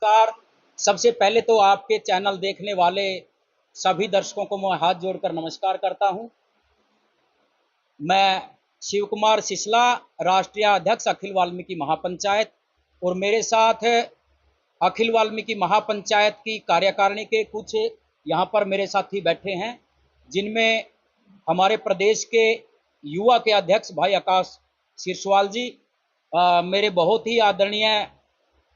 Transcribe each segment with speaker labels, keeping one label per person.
Speaker 1: नमस्कार। सबसे पहले तो आपके चैनल देखने वाले सभी दर्शकों को मैं हाथ जोड़कर नमस्कार करता हूं। मैं शिव कुमार सिसला, राष्ट्रीय अध्यक्ष अखिल वाल्मीकि महापंचायत, और मेरे साथ अखिल वाल्मीकि महापंचायत की कार्यकारिणी के कुछ यहाँ पर मेरे साथी बैठे हैं, जिनमें हमारे प्रदेश के युवा के अध्यक्ष भाई आकाश सिरसवाल जी, मेरे बहुत ही आदरणीय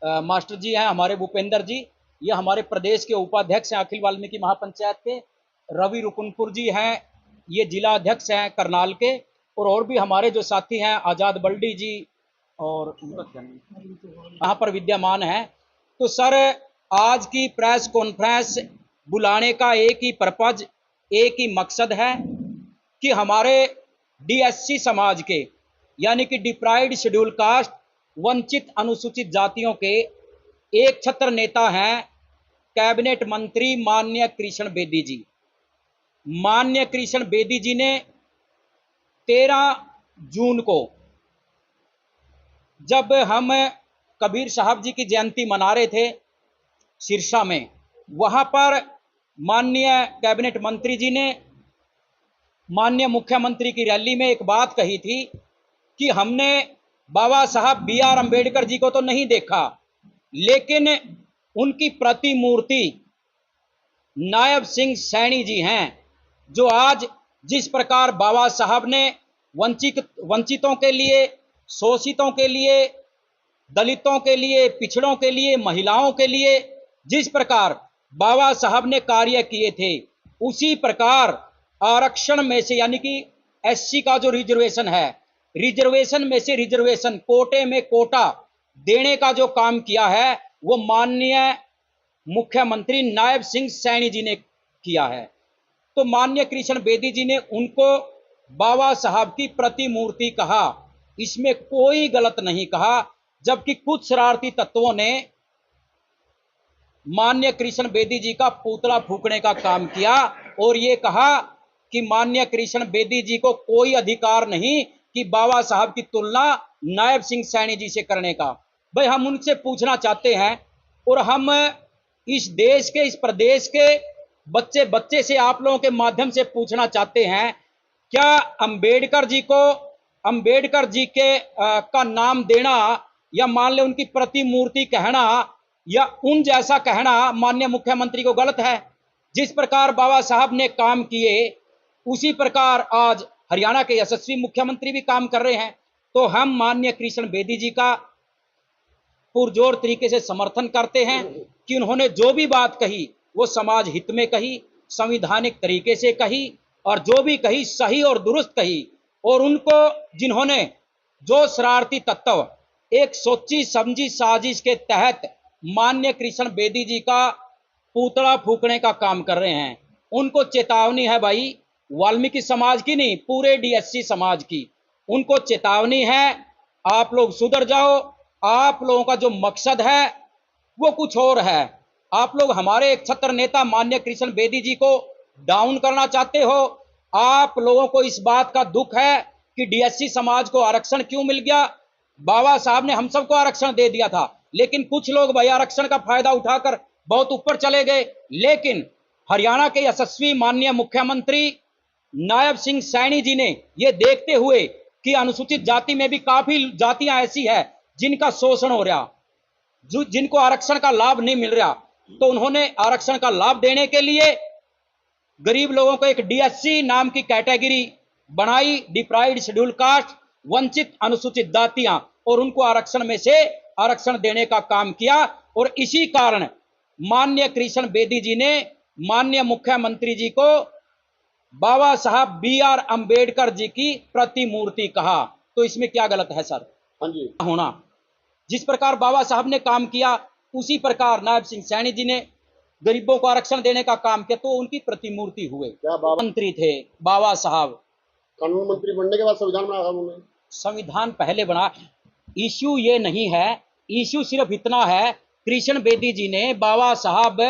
Speaker 1: मास्टर जी हैं हमारे भूपेंद्र जी, ये हमारे प्रदेश के उपाध्यक्ष हैं अखिल वाल्मीकि महापंचायत के। रवि रुकुनपुर जी हैं, ये जिला अध्यक्ष हैं करनाल के। और भी हमारे जो साथी हैं आज़ाद बल्डी जी और यहाँ पर विद्यमान हैं। तो सर, आज की प्रेस कॉन्फ्रेंस बुलाने का एक ही पर्पज, एक ही मकसद है कि हमारे डीएससी समाज के, यानी कि डिप्राइव्ड शेड्यूल कास्ट, वंचित अनुसूचित जातियों के एक छत्र नेता हैं कैबिनेट मंत्री माननीय कृष्ण बेदी जी। माननीय कृष्ण बेदी जी ने 13 जून को, जब हम कबीर साहब जी की जयंती मना रहे थे सिरसा में, वहां पर माननीय कैबिनेट मंत्री जी ने माननीय मुख्यमंत्री की रैली में एक बात कही थी कि हमने बाबा साहब BR अम्बेडकर जी को तो नहीं देखा, लेकिन उनकी प्रतिमूर्ति नायब सिंह सैनी जी हैं, जो आज जिस प्रकार बाबा साहब ने वंचितों के लिए, शोषितों के लिए, दलितों के लिए, पिछड़ों के लिए, महिलाओं के लिए जिस प्रकार बाबा साहब ने कार्य किए थे, उसी प्रकार आरक्षण में से, यानी कि SC का जो रिजर्वेशन है, रिजर्वेशन में से रिजर्वेशन, कोटे में कोटा देने का जो काम किया है, वो माननीय मुख्यमंत्री नायब सिंह सैनी जी ने किया है। तो माननीय कृष्ण बेदी जी ने उनको बाबा साहब की प्रतिमूर्ति कहा, इसमें कोई गलत नहीं कहा। जबकि कुछ शरारती तत्वों ने माननीय कृष्ण बेदी जी का पुतला फूंकने का काम किया और ये कहा कि माननीय कृष्ण बेदी जी को कोई अधिकार नहीं कि बाबा साहब की तुलना नायब सिंह सैनी जी से करने का। भाई, हम उनसे पूछना चाहते हैं, और हम इस देश के, इस प्रदेश के बच्चे बच्चे से आप लोगों के माध्यम से पूछना चाहते हैं, क्या अंबेडकर जी को, अंबेडकर जी के का नाम देना, या मान ले उनकी प्रतिमूर्ति कहना, या उन जैसा कहना माननीय मुख्यमंत्री को गलत है? जिस प्रकार बाबा साहब ने काम किए, उसी प्रकार आज हरियाणा के यशस्वी मुख्यमंत्री भी काम कर रहे हैं। तो हम माननीय कृष्ण बेदी जी का पुरजोर तरीके से समर्थन करते हैं कि उन्होंने जो भी बात कही वो समाज हित में कही, संवैधानिक तरीके से कही, और जो भी कही सही और दुरुस्त कही। और उनको, जिन्होंने, जो शरारती तत्व एक सोची समझी साजिश के तहत माननीय कृष्ण बेदी जी का पुतला फूंकने का काम कर रहे हैं, उनको चेतावनी है भाई, वाल्मीकि समाज की नहीं, पूरे डीएससी समाज की। उनको चेतावनी है, आप लोग सुधर जाओ। आप लोगों का जो मकसद है वो कुछ और है। आप लोग हमारे एक छत्र नेता माननीय कृष्ण बेदी जी को डाउन करना चाहते हो। आप लोगों को इस बात का दुख है कि डीएससी समाज को आरक्षण क्यों मिल गया। बाबा साहब ने हम सबको आरक्षण दे दिया था, लेकिन कुछ लोग भाई आरक्षण का फायदा उठाकर बहुत ऊपर चले गए। लेकिन हरियाणा के यशस्वी माननीय मुख्यमंत्री नायब सिंह सैनी जी ने यह देखते हुए कि अनुसूचित जाति में भी काफी जातियां ऐसी है जिनका शोषण हो रहा, जिनको आरक्षण का लाभ नहीं मिल रहा, तो उन्होंने आरक्षण का लाभ देने के लिए गरीब लोगों को एक डीएससी नाम की कैटेगरी बनाई, डिप्राइव्ड शेड्यूल कास्ट, वंचित अनुसूचित जातियां, और उनको आरक्षण में से आरक्षण देने का काम किया। और इसी कारण माननीय कृष्ण बेदी जी ने माननीय मुख्यमंत्री जी को बाबा साहब BR अम्बेडकर जी की प्रतिमूर्ति कहा। तो इसमें क्या गलत है सर? हाँ जी, होना जिस प्रकार बाबा साहब ने काम किया, उसी प्रकार नायब सिंह सैनी जी ने गरीबों को आरक्षण देने का काम किया, तो उनकी प्रतिमूर्ति हुए। क्या मंत्री थे बाबा साहब?
Speaker 2: कानून मंत्री बनने के बाद संविधान बना उन्होंने।
Speaker 1: संविधान पहले बना। इश्यू ये नहीं है, इश्यू सिर्फ इतना है, कृष्ण बेदी जी ने बाबा साहब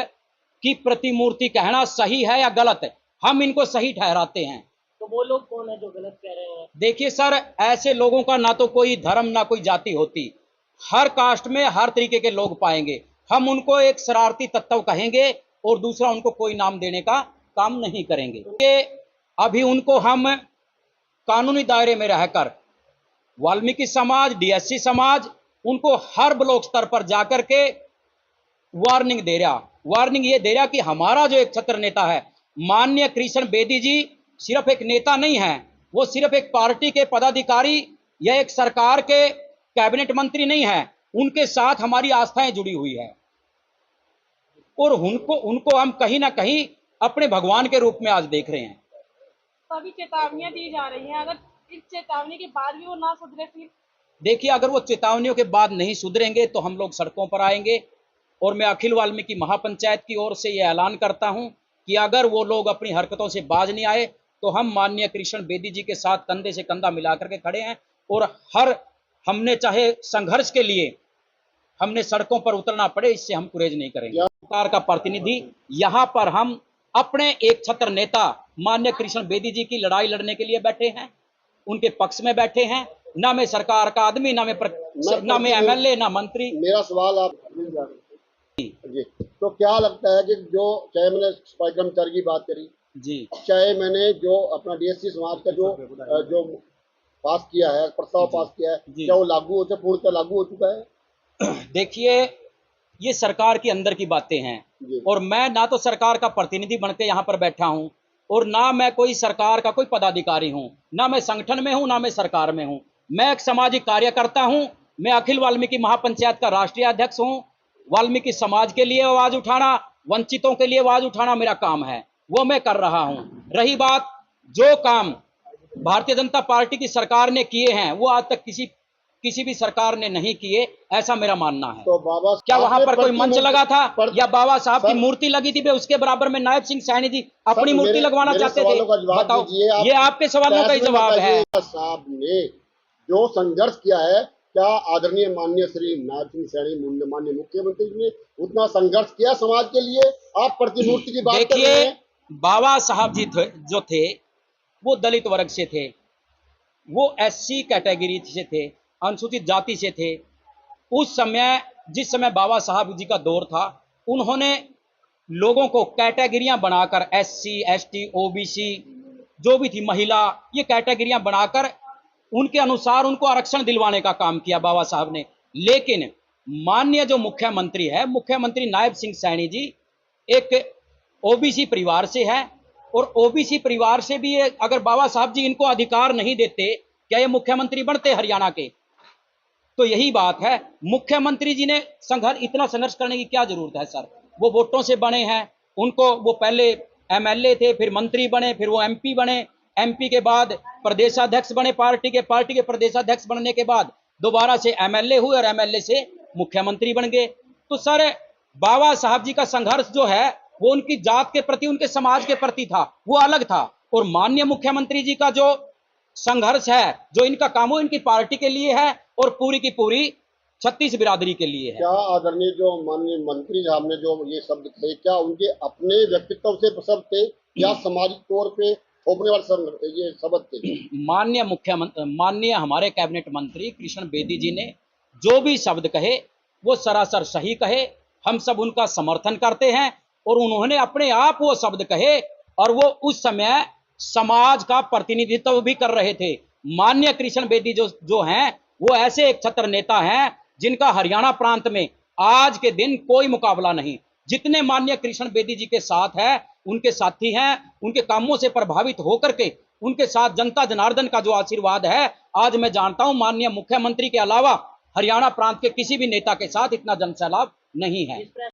Speaker 1: की प्रतिमूर्ति कहना सही है या गलत है? हम इनको सही ठहराते हैं।
Speaker 3: तो वो लोग कौन है जो गलत कह रहे हैं?
Speaker 1: देखिए सर, ऐसे लोगों का ना तो कोई धर्म ना कोई जाति होती। हर कास्ट में हर तरीके के लोग पाएंगे। हम उनको एक शरारती तत्व कहेंगे और दूसरा उनको कोई नाम देने का काम नहीं करेंगे। ये अभी उनको हम कानूनी दायरे में रहकर वाल्मीकि समाज, डीएससी समाज उनको हर ब्लॉक स्तर पर जाकर के वार्निंग ये दे रहा कि हमारा जो एक छत्र नेता है माननीय कृष्ण बेदी जी सिर्फ एक नेता नहीं है, वो सिर्फ एक पार्टी के पदाधिकारी या एक सरकार के कैबिनेट मंत्री नहीं है, उनके साथ हमारी आस्थाएं जुड़ी हुई है और उनको हम कहीं ना कहीं अपने भगवान के रूप में आज देख रहे हैं।
Speaker 3: सभी चेतावनियां दी जा रही हैं, अगर इस चेतावनी के बाद भी वो ना सुधरे फिर?
Speaker 1: देखिए, अगर वो चेतावनियों के बाद नहीं सुधरेंगे तो हम लोग सड़कों पर आएंगे और मैं अखिल वाल्मीकि महापंचायत की ओर से यह ऐलान करता हूं कि अगर वो लोग अपनी हरकतों से बाज नहीं आए तो हम माननीय कृष्ण बेदी जी के साथ कंधे से कंधा मिलाकर के खड़े हैं और हमने चाहे संघर्ष के लिए हमने सड़कों पर उतरना पड़े, इससे हम गुरेज नहीं करेंगे। सरकार का प्रतिनिधि यहाँ पर हम अपने एक छत्र नेता माननीय कृष्ण बेदी जी की लड़ाई लड़ने के लिए बैठे हैं, उनके पक्ष में बैठे हैं। ना मैं सरकार का आदमी, ना मैं एमएलए, ना मंत्री।
Speaker 2: मेरा सवाल आप जी, तो क्या लगता है कि जो चाहे मैंने सफाई कर्मचारी की बात करी
Speaker 1: जी,
Speaker 2: चाहे मैंने जो अपना डीएससी समाज का जो पास किया है, प्रस्ताव पास किया है, क्या वो लागू हो पूर्णतः लागू हो चुका है?
Speaker 1: देखिए, ये सरकार के अंदर की बातें हैं और मैं ना तो सरकार का प्रतिनिधि बनकर यहाँ पर बैठा हूँ और ना मैं कोई सरकार का कोई पदाधिकारी हूँ, ना मैं संगठन में हूँ, ना मैं सरकार में हूँ। मैं एक सामाजिक कार्यकर्ता हूँ। मैं अखिल वाल्मीकि महापंचायत का राष्ट्रीय अध्यक्ष हूँ। वाल्मीकि समाज के लिए आवाज उठाना, वंचितों के लिए आवाज उठाना मेरा काम है, वो मैं कर रहा हूँ। रही बात जो काम भारतीय जनता पार्टी की सरकार ने किए हैं वो आज तक किसी भी सरकार ने नहीं किए, ऐसा मेरा मानना है।
Speaker 2: तो बाबा
Speaker 1: क्या वहां पर कोई मंच लगा था या बाबा साहब की मूर्ति लगी थी, उसके बराबर में नायब सिंह सैनी जी अपनी मूर्ति लगवाना चाहते थे? बताओ, ये आपके सवालों का ही जवाब है।
Speaker 2: साहब ने जो संघर्ष किया है, क्या आदरणीय माननीय श्री नायब सिंह सैनी माननीय मुख्यमंत्री जी ने उतना संघर्ष किया समाज के लिए? आप प्रतिमूर्ति की बात कर रहे हैं।
Speaker 1: बाबा साहब जी जो थे वो दलित वर्ग से थे, वो एससी कैटेगरी से थे, अनुसूचित जाति से थे। उस समय जिस समय बाबा साहब जी का दौर था, उन्होंने लोगों को कैटेगरियां बनाकर एससी, एसटी, ओबीसी जो भी थी, महिला, ये कैटेगरियां बनाकर उनके अनुसार उनको आरक्षण दिलवाने का काम किया बाबा साहब ने। लेकिन माननीय जो मुख्यमंत्री है, मुख्यमंत्री नायब सिंह सैनी जी एक ओबीसी परिवार से है और ओबीसी परिवार से भी अगर बाबा साहब जी इनको अधिकार नहीं देते, क्या ये मुख्यमंत्री बनते हरियाणा के? तो यही बात है, मुख्यमंत्री जी ने इतना संघर्ष करने की क्या जरूरत है सर? वो वोटों से बने हैं, उनको वो पहले एमएलए थे, फिर मंत्री बने, फिर वो एमपी बने, एमपी के बाद प्रदेशाध्यक्ष बने पार्टी के प्रदेशाध्यक्ष बनने के बाद दोबारा से एमएलए हुए और एमएलए से मुख्यमंत्री बन गए। तो सर, बाबा साहब जी का संघर्ष जो है वो उनकी जात के प्रति, उनके समाज के प्रति था, वो अलग था। और माननीय मुख्यमंत्री जी का जो संघर्ष है, जो इनका काम हो, इनकी पार्टी के लिए है और पूरी की पूरी 36 बिरादरी के लिए है।
Speaker 2: क्या आदरणीय जो माननीय मंत्री साहब ने जो ये शब्द थे, क्या उनके अपने व्यक्तित्व से शब्द थे या सामाजिक तौर पे थोपने वाले ये शब्द थे?
Speaker 1: माननीय हमारे कैबिनेट मंत्री कृष्ण बेदी जी ने जो भी शब्द कहे वो सरासर सही कहे, हम सब उनका समर्थन करते हैं और उन्होंने अपने आप वो शब्द कहे और वो उस समय समाज का प्रतिनिधित्व भी कर रहे थे। माननीय कृष्ण बेदी जो हैं वो ऐसे एक छत्र नेता हैं जिनका हरियाणा प्रांत में आज के दिन कोई मुकाबला नहीं। जितने माननीय कृष्ण बेदी जी के साथ है, उनके साथी हैं, उनके कामों से प्रभावित होकर के उनके साथ जनता जनार्दन का जो आशीर्वाद है, आज मैं जानता हूं माननीय मुख्यमंत्री के अलावा हरियाणा प्रांत के किसी भी नेता के साथ इतना जनसैलाब नहीं है।